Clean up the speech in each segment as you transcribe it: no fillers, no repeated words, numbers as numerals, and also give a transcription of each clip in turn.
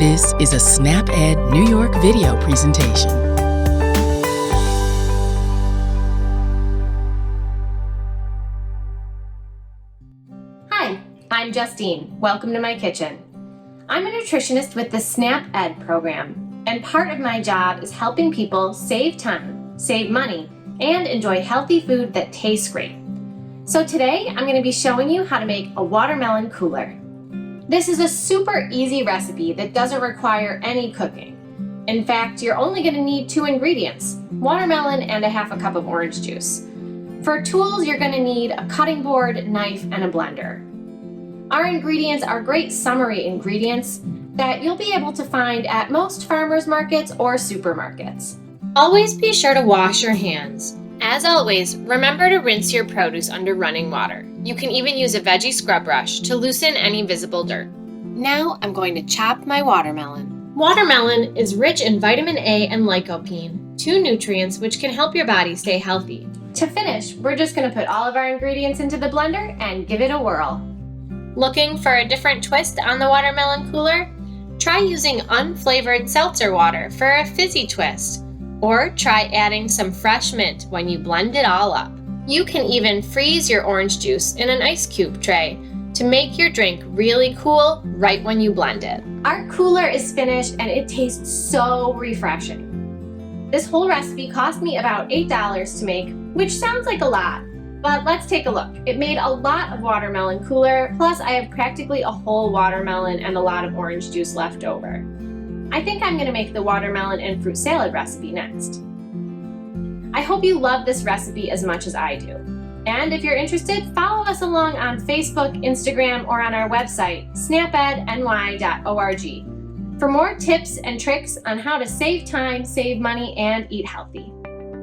This is a SnapEd New York video presentation. Hi, I'm Justine. Welcome to my kitchen. I'm a nutritionist with the SnapEd program, and part of my job is helping people save time, save money, and enjoy healthy food that tastes great. So today, I'm going to be showing you how to make a watermelon cooler. This is a super easy recipe that doesn't require any cooking. In fact, you're only going to need 2 ingredients, watermelon and a half a cup of orange juice. For tools, you're going to need a cutting board, knife, and a blender. Our ingredients are great summary ingredients that you'll be able to find at most farmers markets or supermarkets. Always be sure to wash your hands. As always, remember to rinse your produce under running water. You can even use a veggie scrub brush to loosen any visible dirt. Now I'm going to chop my watermelon. Watermelon is rich in vitamin A and lycopene, 2 nutrients which can help your body stay healthy. To finish, we're just going to put all of our ingredients into the blender and give it a whirl. Looking for a different twist on the watermelon cooler? Try using unflavored seltzer water for a fizzy twist. Or try adding some fresh mint when you blend it all up. You can even freeze your orange juice in an ice cube tray to make your drink really cool right when you blend it. Our cooler is finished and it tastes so refreshing. This whole recipe cost me about $8 to make, which sounds like a lot, but let's take a look. It made a lot of watermelon cooler, plus I have practically a whole watermelon and a lot of orange juice left over. I think I'm going to make the watermelon and fruit salad recipe next. I hope you love this recipe as much as I do. And if you're interested, follow us along on Facebook, Instagram, or on our website, snapedny.org, for more tips and tricks on how to save time, save money, and eat healthy.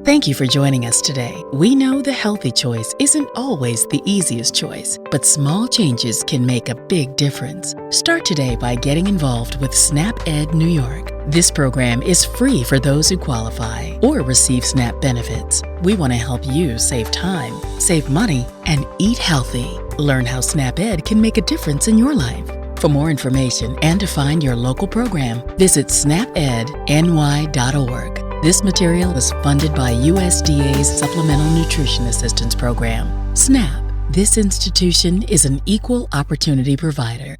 Thank you for joining us today. We know the healthy choice isn't always the easiest choice, but small changes can make a big difference. Start today by getting involved with SnapEd New York. This program is free for those who qualify or receive SNAP benefits. We want to help you save time, save money, and eat healthy. Learn how SnapEd can make a difference in your life. For more information and to find your local program, visit snapedny.org. This material is funded by USDA's Supplemental Nutrition Assistance Program. SNAP. This institution is an equal opportunity provider.